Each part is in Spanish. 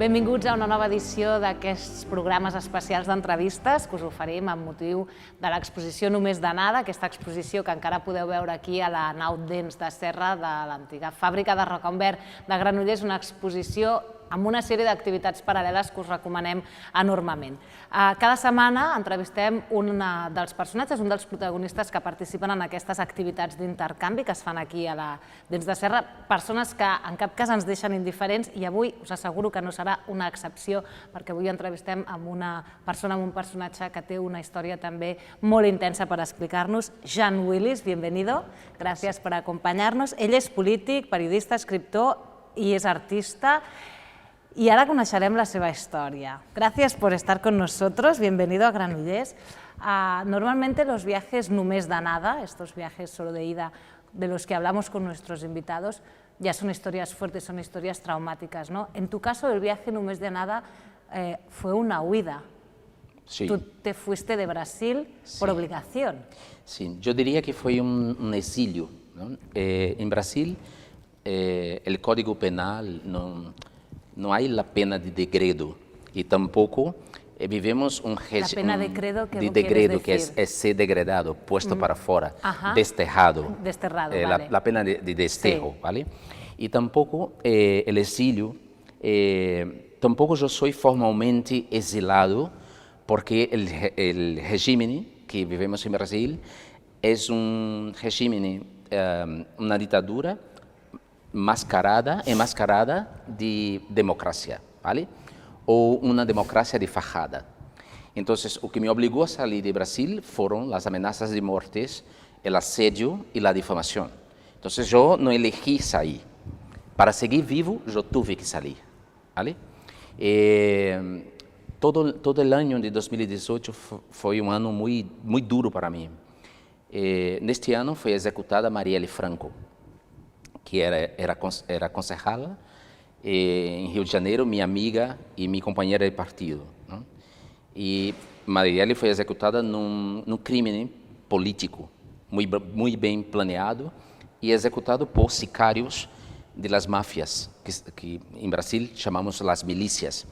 Benvinguts a una nova edició d'aquests programes especials d'entrevistes que us oferim amb motiu de l'exposició Només d'anada, aquesta exposició que encara podeu veure aquí a la nau Dents de Serra de l'antiga fàbrica de Rocamber de Granollers, una exposició amb una sèrie d'activitats paral·leles que us recomanem enormement. Cada setmana entrevistem un dels personatges, un dels protagonistes que participen en aquestes activitats d'intercanvi que es fan aquí a la Dents de Serra, persones que en cap cas ens deixen indiferents, i avui us asseguro que no serà una excepció, perquè avui entrevistem amb una persona, amb un personatge que té una història també molt intensa per explicar-nos. Jean Willis, bienvenido, gràcies per acompanyar-nos. Ell és polític, periodista, escriptor i és artista. Y ahora conoceremos la seva historia. Gracias por estar con nosotros, bienvenido a Granollers. Normalmente los viajes només d'anada, estos viajes solo de ida de los que hablamos con nuestros invitados, ya son historias fuertes, son historias traumáticas, ¿no? En tu caso, el viaje només d'anada fue una huida. Sí. Tú te fuiste de Brasil por obligación. Sí, yo diría que fue un exilio, ¿no? En Brasil, el Código Penal no hay la pena de degredo y tampoco vivimos un régimen. La pena de credo, ¿qué de quieres degredo, decir? que es ser degradado, puesto para fuera, desterrado. Desterrado, vale. La pena de desterro, sí. ¿Vale? Y tampoco el exilio, tampoco yo soy formalmente exilado, porque el régimen que vivimos en Brasil es un régimen, una dictadura enmascarada de democracia, ¿vale? O una democracia de fachada. Entonces, o que me obligó a salir de Brasil fueron las amenazas de muertes, el asedio y la difamación. Entonces, yo no elegí salir. Para seguir vivo, yo tuve que salir, ¿vale? Todo el año de 2018 fue un año muy duro para mí. En este año fue ejecutada Marielle Franco, que era concejala en Rio de Janeiro, mi amiga y mi compañera de partido, ¿no? Y Marielle fue ejecutada en un crimen político muy bien planeado y ejecutado por sicarios de las mafias, que en Brasil llamamos las milicias.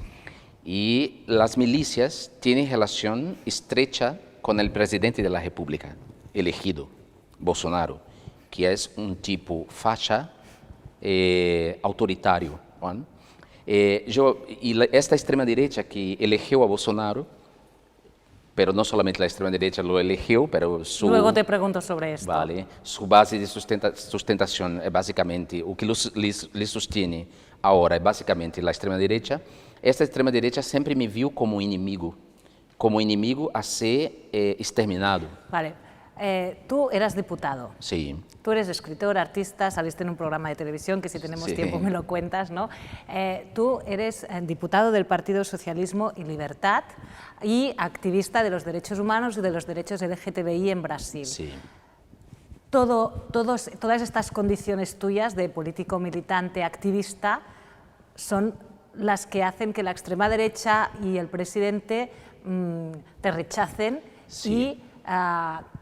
Y las milicias tienen relación estrecha con el presidente de la República, elegido, Bolsonaro, que es un tipo facha, autoritario, ¿no? Esta extrema derecha que eligió a Bolsonaro, pero no solamente la extrema derecha lo eligió, pero luego te pregunto sobre esto. Vale, su base de sustentación es básicamente, o que les sostiene ahora es básicamente la extrema derecha. Esta extrema derecha siempre me vio como enemigo a ser exterminado. Vale. Tú eras diputado. Sí. Tú eres escritor, artista, saliste en un programa de televisión que si tenemos tiempo me lo cuentas, ¿no? Tú eres diputado del Partido Socialismo y Libertad y activista de los derechos humanos y de los derechos LGTBI en Brasil. Sí. Todas estas condiciones tuyas de político militante, activista, son las que hacen que la extrema derecha y el presidente te rechacen y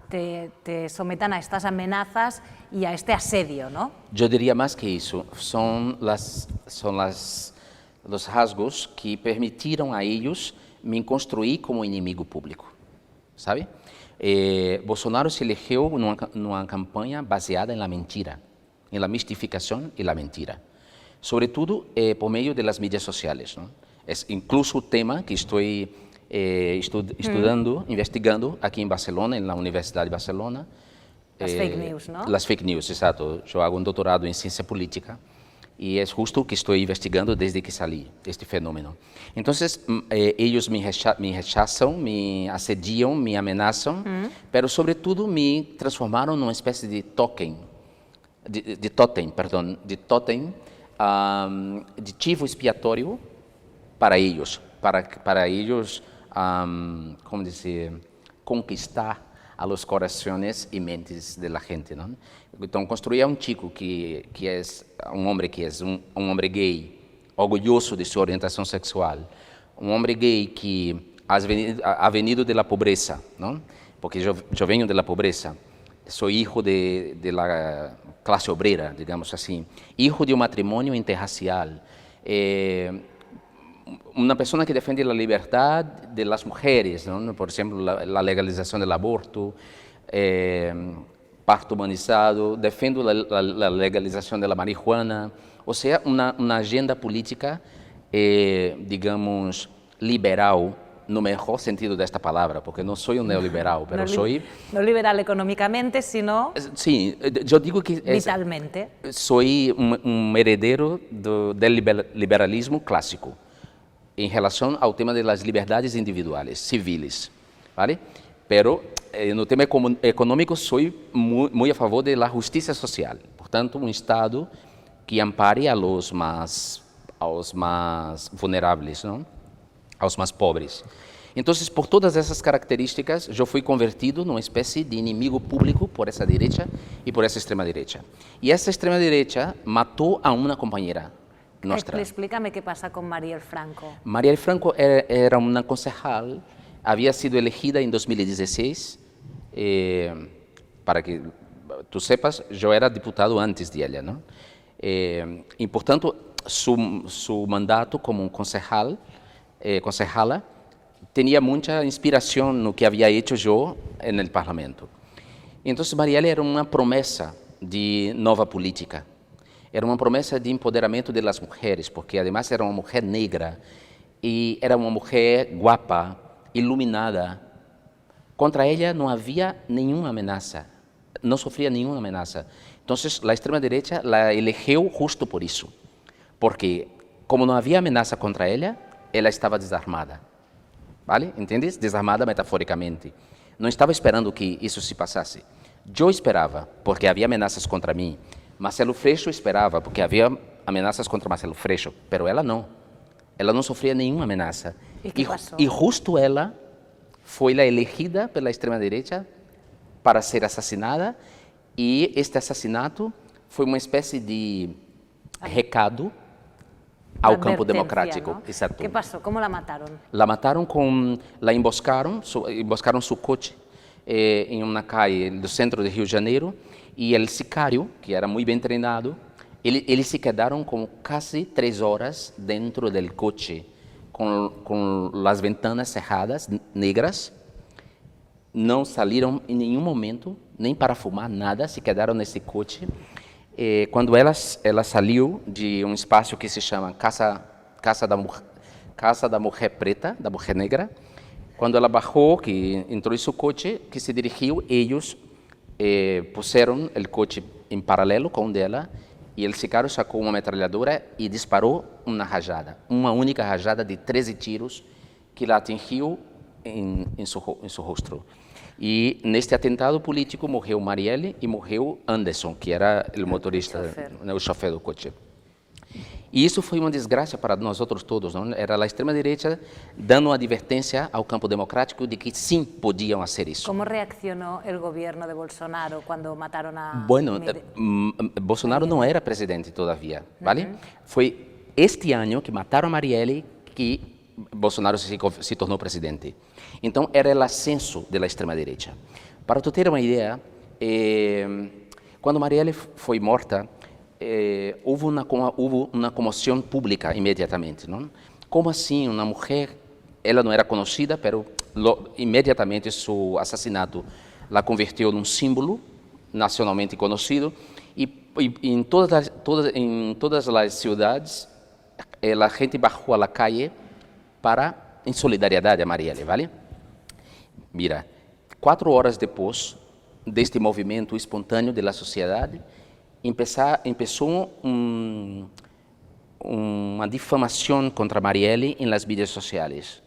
te sometan a estas amenazas y a este asedio, ¿no? Yo diría más que eso, son los rasgos que permitieron a ellos me construir como enemigo público, ¿sabe? Bolsonaro se eligió en una campaña baseada en la mentira, en la mistificación y la mentira, sobre todo por medio de las medias sociales, ¿no? Es incluso un tema que estoy estudando, investigando aquí en Barcelona, en la Universidad de Barcelona. Las fake news, ¿no? Las fake news, exacto. Yo hago un doctorado en ciencia política y es justo que estoy investigando desde que salí este fenómeno. Entonces, ellos me rechazan, me asedian, me amenazan, pero sobre todo me transformaron en una especie de tótem, de chivo expiatorio para ellos, como decir, conquistar a los corazones y mentes de la gente, ¿no? Entonces, construir a un chico que es un hombre gay, orgulloso de su orientación sexual, un hombre gay que ha venido de la pobreza, ¿no? Porque yo vengo de la pobreza, soy hijo de la clase obrera, digamos así, hijo de un matrimonio interracial, uma pessoa que defende a liberdade das mulheres, não? Por exemplo, a legalização do aborto, parto humanizado, defendo a legalização da marihuana, ou seja, uma agenda política, digamos, liberal, no melhor sentido desta palavra, porque não sou um neoliberal, mas sou... No liberal económicamente, sino... Sim, eu digo que... Vitalmente. Sou um herdeiro do liberalismo clássico, em relação ao tema das liberdades individuais, civis, ¿vale? Pero no tema econômico sou muito a favor da justiça social, portanto, um Estado que ampare aos mais vulneráveis, não? Aos mais pobres. Então, por todas essas características, eu fui convertido numa espécie de inimigo público por essa direita e por essa extrema-direita. E essa extrema-direita matou a uma companheira nossa. Explícame qué pasa con Marielle Franco. Marielle Franco era una concejal, había sido elegida en 2016, para que tú sepas, yo era diputado antes de ella, ¿no? Y por tanto, su mandato como un concejala tenía mucha inspiración en lo que había hecho yo en el Parlamento. Entonces, Marielle era una promesa de nueva política. Era uma promessa de empoderamento das mulheres, porque además era uma mulher negra e era uma mulher guapa, iluminada. Contra ela não havia nenhuma ameaça, não sofria nenhuma ameaça. Então, a extrema-direita la elegeu justo por isso, porque como não havia ameaça contra ela, ela estava desarmada, ¿vale? Entendes? Desarmada metaforicamente. Não estava esperando que isso se passasse. Eu esperava, porque havia ameaças contra mim. Marcelo Freixo esperava, porque havia ameaças contra Marcelo Freixo, mas ela não sofria nenhuma ameaça. E justo ela foi a elegida pela extrema-direita para ser assassinada, e este assassinato foi uma espécie de recado ao campo democrático. ¿No? ¿Qué pasó? ¿Cómo la mataron? La mataron la emboscaron su coche em uma calle do centro de Rio de Janeiro, e o sicário, que era muito bem treinado, eles se quedaram com quase 3 horas dentro do coche, com as ventanas cerradas, negras, não saíram em nenhum momento, nem para fumar, nada, se quedaram nesse coche. Quando ela saiu de um espaço que se chama Casa da Mulher Preta, da Mulher Negra, quando ela bajou, que entrou em seu coche, que se dirigiu, eles puseram o coche em paralelo com o dela, e o sicário sacou uma metralhadora e disparou uma única rajada de 13 tiros, que la atingiu em seu rosto. E neste atentado político morreu Marielle e morreu Anderson, que era o motorista, o chofer do coche. E isso foi uma desgraça para nós outros todos, não? Era a extrema-direita dando uma advertência ao campo democrático de que sim, podiam fazer isso. Como reaccionou o governo de Bolsonaro quando mataram a... Bueno, Bolsonaro não era presidente todavia, ¿vale? Foi este ano que mataram a Marielle que Bolsonaro se tornou presidente. Então, era o ascenso da extrema-direita. Para tu ter uma ideia, quando Marielle foi morta, houve uma comoção pública imediatamente, não? Como assim uma mulher, ela não era conhecida, mas imediatamente seu assassinato la converteu num símbolo nacionalmente conhecido, e em todas as cidades a gente bajou à calle em solidariedade a Marielle, ¿vale? Mira, 4 horas depois deste movimento espontâneo da sociedade, começou uma difamação contra Marielle em las mídias sociais.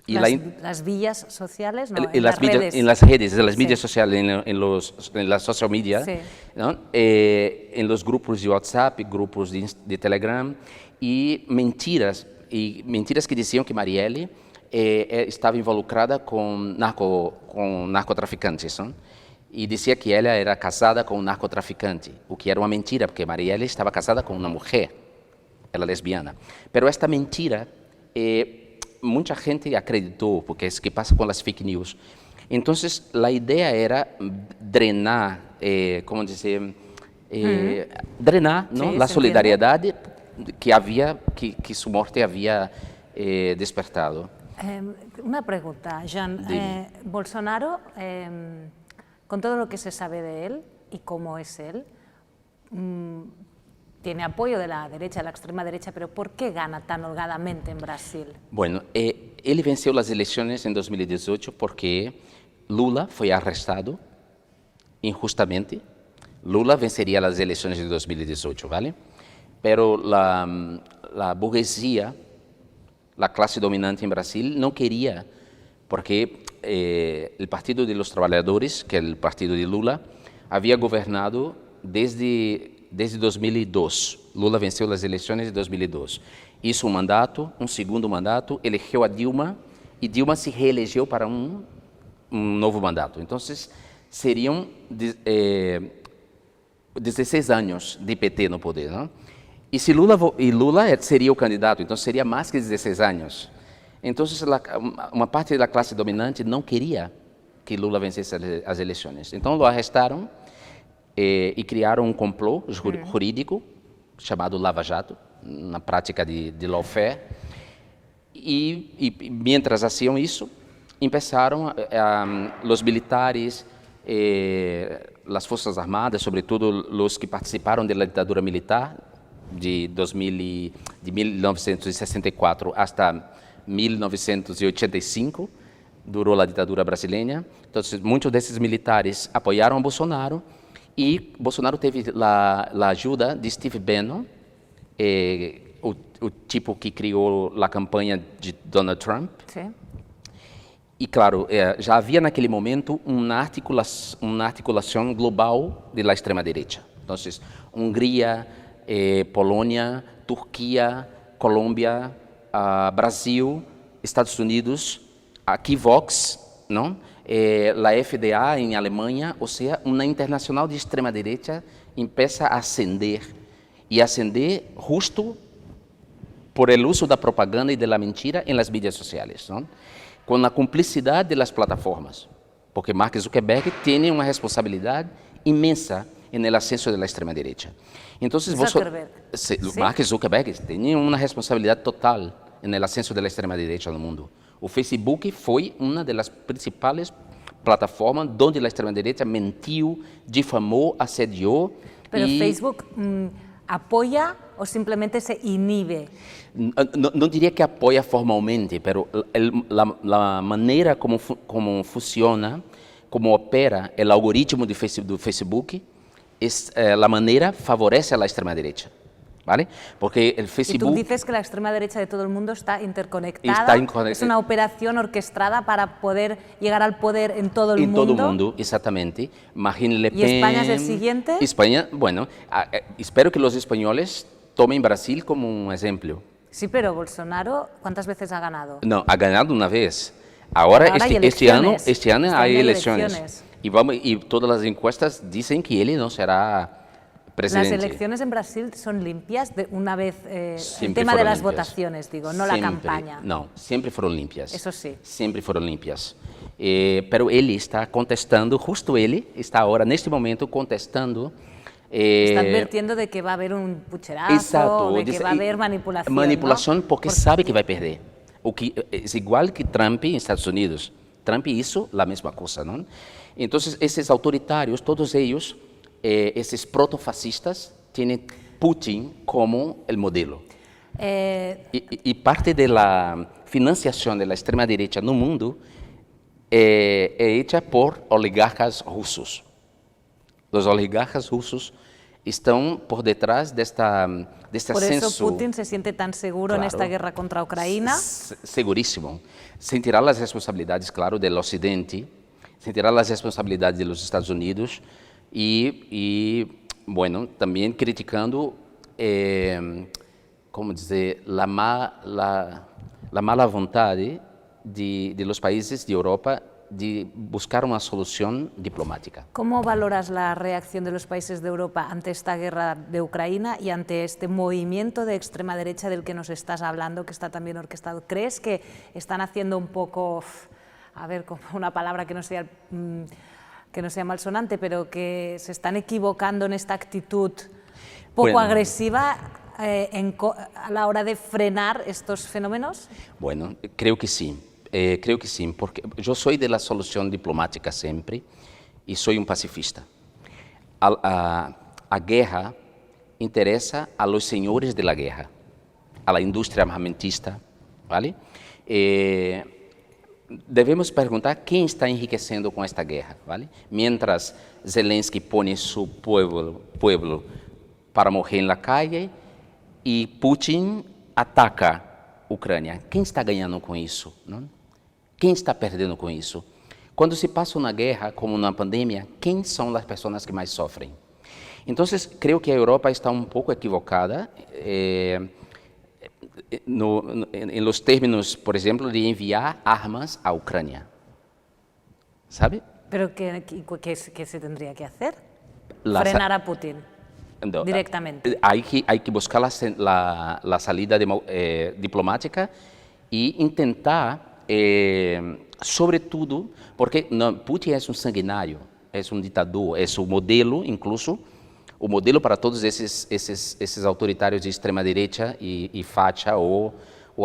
Las vías sociales, no, en las redes, en las mídias sociales, en las social media, sí. ¿No? En los grupos de WhatsApp, grupos de Telegram, e mentiras que diziam que Marielle estava involucrada com narcotraficantes, não? E dizia que ela era casada com um narcotraficante, o que era uma mentira, porque Marielle estava casada com uma mulher, ela lesbiana. Mas esta mentira, muita gente acreditou, porque é isso que passa com as fake news. Então, a ideia era drenar, como dizer, drenar, não? A solidariedade que su muerte había despertado. Una pregunta, Jean. Bolsonaro, con todo lo que se sabe de él y cómo es él, tiene apoyo de la derecha, de la extrema derecha, pero ¿por qué gana tan holgadamente en Brasil? Bueno, él venció las elecciones en 2018 porque Lula fue arrestado injustamente. Lula vencería las elecciones de 2018, ¿vale? Pero la burguesía, la clase dominante en Brasil, no quería, porque el Partido de los Trabajadores, que es el partido de Lula, había gobernado desde 2002. Lula venceu las elecciones de 2002. Hizo un mandato, un segundo mandato, eligió a Dilma y Dilma se reelegeu para un nuevo mandato. Entonces, serían 16 años de PT no poder, ¿no? Y si Lula sería el candidato, entonces sería más que 16 años. Entonces, una parte de la clase dominante no quería que Lula vencesse as eleições. Então, lo arrestaram e criaram um complô jurídico chamado Lava Jato, na prática de lawfare. E mientras hacían isso, começaram os militares, as forças armadas, sobretudo os que participaram da ditadura militar de 1964 hasta 1985, durou a ditadura brasileira. Então, muitos desses militares apoiaram a Bolsonaro e Bolsonaro teve a ajuda de Steve Bannon, o tipo que criou a campanha de Donald Trump. Sim. E, claro, já havia naquele momento uma articulação global da extrema-direita. Então, Hungria, Polônia, Turquia, Colômbia, Brasil, Estados Unidos, aqui Vox, não? A FDA em Alemanha, ou seja, uma internacional de extrema-direita começa a ascender, e ascender justo por el uso da propaganda e da mentira em las mídias sociais, não? Com a cumplicidade das plataformas, porque Mark Zuckerberg tem uma responsabilidade imensa no ascenso da extrema-direita. Então, Mark Zuckerberg tem uma responsabilidade total no ascenso da extrema-direita no mundo. O Facebook foi uma das principais plataformas onde a extrema-direita mentiu, difamou, assediou. Pero Facebook apoia ou simplesmente se inhibe? Não diria que apoia formalmente, mas a maneira como funciona, como opera o algoritmo do Facebook, a maneira favorece a extrema-direita, ¿vale? Porque el Facebook... Y tú dices que la extrema derecha de todo el mundo está interconectada, es una operación orquestada para poder llegar al poder en todo el mundo. En todo el mundo, exactamente. Marine Le Pen... ¿Y España es el siguiente? España, bueno, espero que los españoles tomen Brasil como un ejemplo. Sí, pero Bolsonaro, ¿cuántas veces ha ganado? No, ha ganado una vez. Ahora este año hay elecciones. Y todas las encuestas dicen que él no será presidente. Las elecciones en Brasil son limpias, una vez el tema de las limpias. Votaciones, digo, no siempre, la campaña. No, siempre fueron limpias. Eso sí. Siempre fueron limpias. Pero él está contestando, justo él está ahora, en este momento, contestando. Está advirtiendo de que va a haber un pucherazo, exacto, de que va a haber manipulación. Manipulación, ¿no? Porque sabe que va a perder. Es igual que Trump en Estados Unidos. Trump hizo la misma cosa, ¿no? Entonces, esos autoritarios, todos ellos, esos protofascistas, tienen Putin como el modelo. Y parte de la financiación de la extrema derecha en el mundo es hecha por oligarcas rusos. Los oligarcas rusos están por detrás de este ascenso. Por eso Putin se siente tan seguro, claro, en esta guerra contra Ucrania. Segurísimo. Sentirá las responsabilidades, claro, del Occidente, sentirá las responsabilidades de los Estados Unidos y bueno, también criticando, ¿cómo dizer, la mala voluntad de los países de Europa de buscar una solución diplomática. ¿Cómo valoras la reacción de los países de Europa ante esta guerra de Ucrania y ante este movimiento de extrema derecha del que nos estás hablando, que está también orquestado? ¿Crees que están haciendo un poco, a ver, como una palabra que no sea malsonante, pero que se están equivocando en esta actitud poco agresiva a la hora de frenar estos fenómenos? Bueno, creo que sí, porque yo soy de la solución diplomática siempre y soy un pacifista. A guerra interesa a los señores de la guerra, a la industria armamentista, ¿vale? Devemos perguntar quem está enriquecendo com esta guerra, ¿vale? Mientras Zelensky pone su pueblo para morrer na calle e Putin ataca Ucrânia. Quem está ganhando com isso? Não? Quem está perdendo com isso? Quando se passa uma guerra, como uma pandemia, quem são as pessoas que mais sofrem? Então, creio que a Europa está um pouco equivocada em los términos, por exemplo, de enviar armas à Ucrânia. ¿Sabe? ¿Pero qué se tendría que hacer? Frenar a Putin directamente. Hay que buscar la salida diplomática e intentar, sobretudo, porque Putin é um sanguinário, é um ditador, é o modelo, incluso, o modelo para todos esses autoritários de extrema direita e facha ou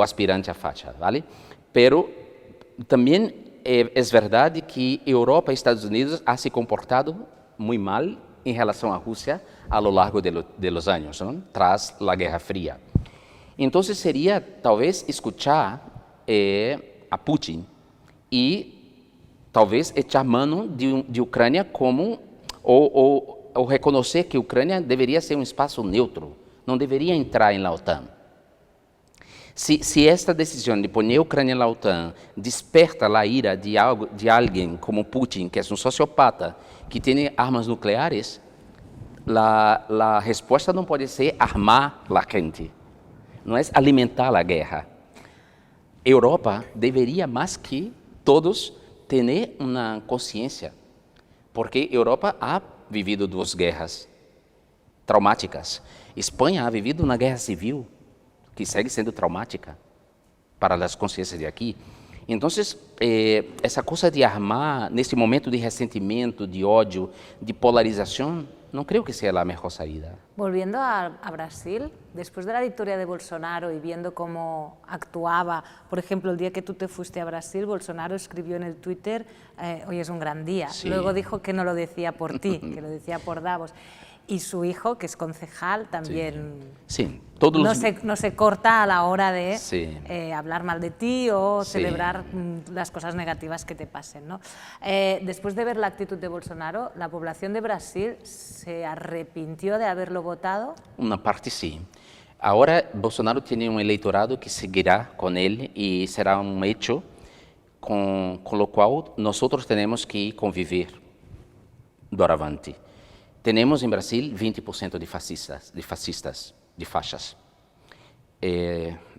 aspirante a facha, ¿vale? Pero também é verdade que Europa e Estados Unidos han se comportado muito mal em relação à Rússia a lo largo de los años, ¿no? Tras la Guerra Fría. Entonces sería talvez escuchar a Putin e talvez echar mano de Ucrânia como ou reconhecer que a Ucrânia deveria ser um espaço neutro, não deveria entrar em la OTAN. Se esta decisão de pôr a Ucrânia na OTAN desperta a ira de alguém como Putin, que é um sociopata, que tem armas nucleares, a resposta não pode ser armar a gente, não é alimentar a guerra. Europa deveria, mais que todos, ter uma consciência, porque Europa ha vivido duas guerras traumáticas. Espanha ha vivido uma guerra civil que segue sendo traumática para as consciências de aqui. Então, essa coisa de armar, nesse momento de ressentimento, de ódio, de polarização, no creo que sea la mejor salida. Volviendo a Brasil, después de la victoria de Bolsonaro y viendo cómo actuaba, por ejemplo, el día que tú te fuiste a Brasil, Bolsonaro escribió en el Twitter, hoy es un gran día. Sí. Luego dijo que no lo decía por ti, que lo decía por Davos. Y su hijo, que es concejal, también sí. No se corta a la hora de hablar mal de ti o celebrar las cosas negativas que te pasen, ¿no? Después de ver la actitud de Bolsonaro, ¿la población de Brasil se arrepintió de haberlo votado? Una parte sí. Ahora Bolsonaro tiene un electorado que seguirá con él y será un hecho con lo cual nosotros tenemos que convivir doravante. Tenemos en Brasil 20% de fachas.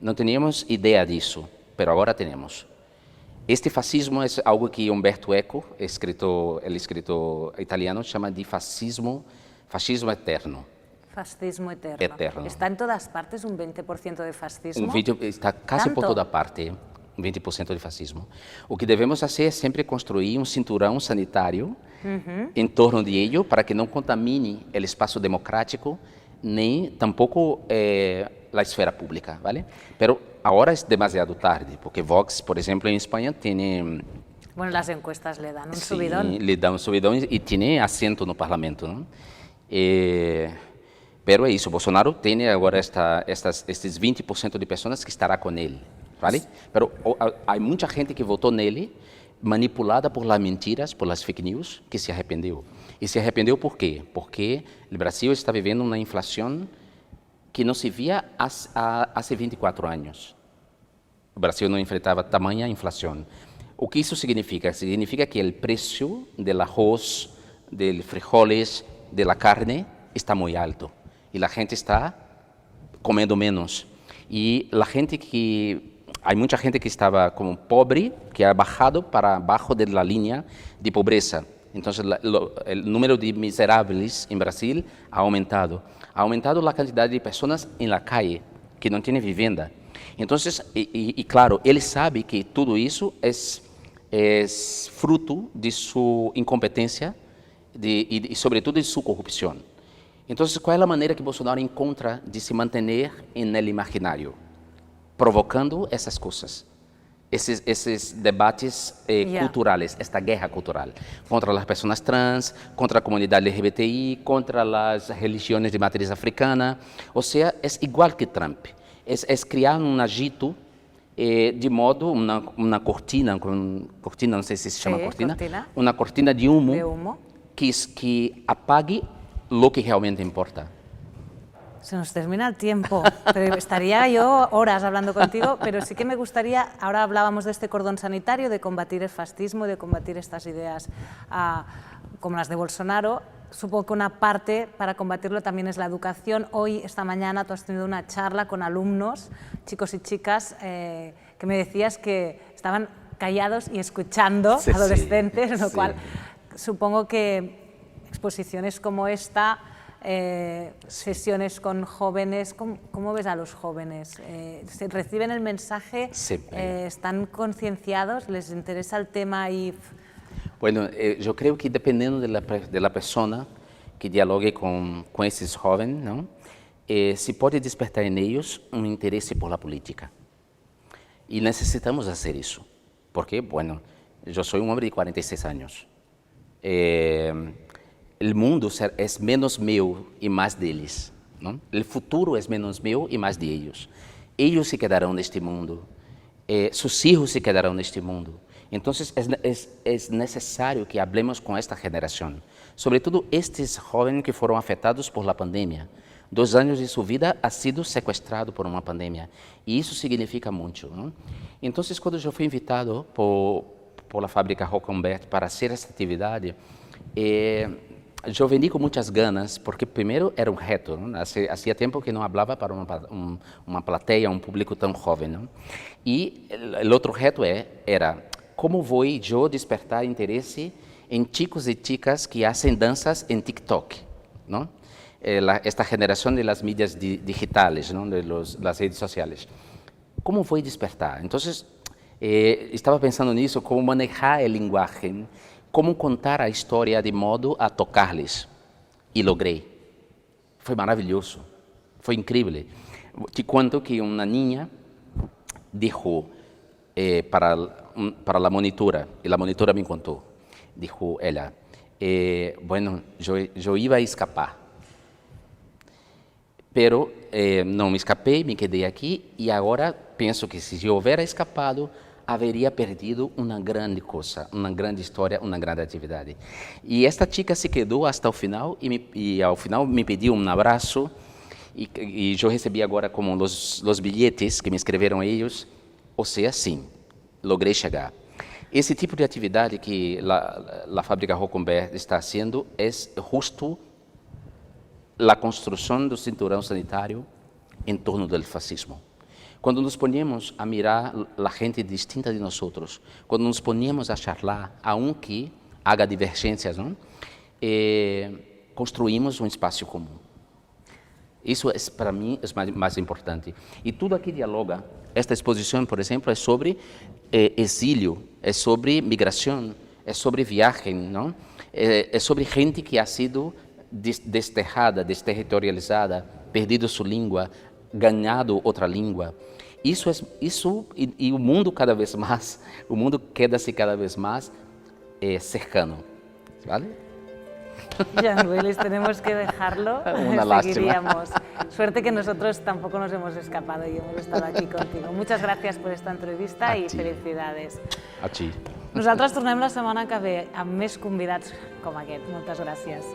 Não teníamos ideia disso, mas agora temos. Este fascismo é algo que Umberto Eco, el escritor italiano, chama de fascismo eterno. Fascismo eterno. Está em todas partes un 20% de fascismo? Está quase por toda parte, 20% de fascismo. O que devemos fazer é sempre construir um cinturão sanitário em torno de ello para que não contamine o espaço democrático nem tampouco a esfera pública, ¿vale? Pero ahora es demasiado tarde, porque Vox, por ejemplo, en España tiene... Bueno, las encuestas le dan un subidón. Sí, le dan un subidón y tiene asiento en el Parlamento, ¿no? Pero é isso, Bolsonaro tem agora estes 20% de pessoas que estará com ele, ¿vale? Pero há muita gente que votou nele manipulada por las mentiras, por las fake news, que se arrependeu. E se arrependeu por quê? Porque o Brasil está vivendo uma inflação que não se via há 24 anos. O Brasil não enfrentava tamanha inflação. O que isso significa? Significa que o preço do arroz, dos frijoles, da carne está muito alto. E a gente está comendo menos. E a gente que... Há muita gente que estava como pobre, que ha bajado para abaixo da linha de pobreza. Então, o número de miseráveis em Brasil ha aumentado. Ha aumentado a quantidade de pessoas em la calle que não têm vivenda. Então, claro, ele sabe que tudo isso é fruto de sua incompetência e, sobretudo, de sua corrupção. Então, qual é a maneira que Bolsonaro encontra de se manter no imaginário? Provocando essas coisas. Esses debates culturais, esta guerra cultural, contra as pessoas trans, contra a comunidade LGBTI, contra as religiões de matriz africana. Ou seja, é igual que Trump. É criar um agito de modo, uma cortina, não sei se chama cortina, uma cortina de humo, que apague lo que realmente importa. Se nos termina el tiempo, pero estaría yo horas hablando contigo, pero sí que me gustaría, ahora hablábamos de este cordón sanitario, de combatir el fascismo, de combatir estas ideas como las de Bolsonaro. Supongo que una parte para combatirlo también es la educación. Hoy, esta mañana, tú has tenido una charla con alumnos, chicos y chicas, que me decías que estaban callados y escuchando, adolescentes, lo cual supongo que exposiciones como esta, sesiones con jóvenes, ¿cómo ves a los jóvenes? ¿Reciben el mensaje? ¿Están concienciados? ¿Les interesa el tema? Bueno, yo creo que dependiendo de la persona que dialogue con esses jóvenes, ¿no? Se puede despertar en ellos un interés por la política. Y necesitamos hacer eso, porque, bueno, yo soy un hombre de 46 años. El mundo es menos mío y más de ellos, ¿no? El futuro es menos mío y más de ellos. Ellos se quedarán en este mundo, sus hijos se quedarán en este mundo. Entonces es necesario que hablemos con esta generación, sobre todo estos jóvenes que fueron afectados por la pandemia. 2 años de su vida ha sido secuestrado por una pandemia y eso significa mucho, ¿no? Entonces, cuando yo fui invitado por la fábrica Roca Humberto para hacer esta actividad, eu veni com muitas ganas, porque primeiro era um reto, não? Hacía tempo que não falava para uma plateia, um público tão jovem, não? E o outro reto era como vou eu despertar interesse em chicos e chicas que fazem danças em TikTok, não? Esta geração das mídias digitais, não? Das redes sociais. Como vou despertar? Então, estava pensando nisso, como manejar a linguagem, como contar a história de modo a tocar-lhes. E logrei. Foi maravilhoso. Foi incrível. Te conto que uma niña dijo para a monitora, e a monitora me contou, dijo ela, bueno, eu ia escapar, pero não me escapei, me quedei aqui e agora penso que se eu houvera escapado, haveria perdido uma grande coisa, uma grande história, uma grande atividade. E esta chica se quedou até o final e ao final me pediu um abraço e eu recebi agora como os bilhetes que me escreveram eles, ou seja, sim, logrei chegar. Esse tipo de atividade que a fábrica Roca Humberto está fazendo é justo a construção do cinturão sanitário em torno do fascismo. Quando nos ponemos a mirar a gente distinta de nós, quando nos ponemos a charlar, aunque haja divergências, não? Construímos um espaço comum. Isso, para mim, é mais importante. E tudo aqui dialoga. Esta exposição, por exemplo, é sobre exílio, é sobre migração, é sobre viagem, não? É sobre gente que ha sido desterrada, desterritorializada, perdido sua língua, ganhado outra língua. Isso e o mundo cada vez mais, o mundo queda-se cada vez mais cercano, ¿vale? Jan Willis, tenemos que dejarlo, seguiríamos. Suerte que nosotros tampoco nos hemos escapado y hemos estado aquí contigo. Muchas gracias por esta entrevista i felicidades. A ti. Nosaltres tornem la setmana que ve amb més convidats com aquest. Moltes gràcies.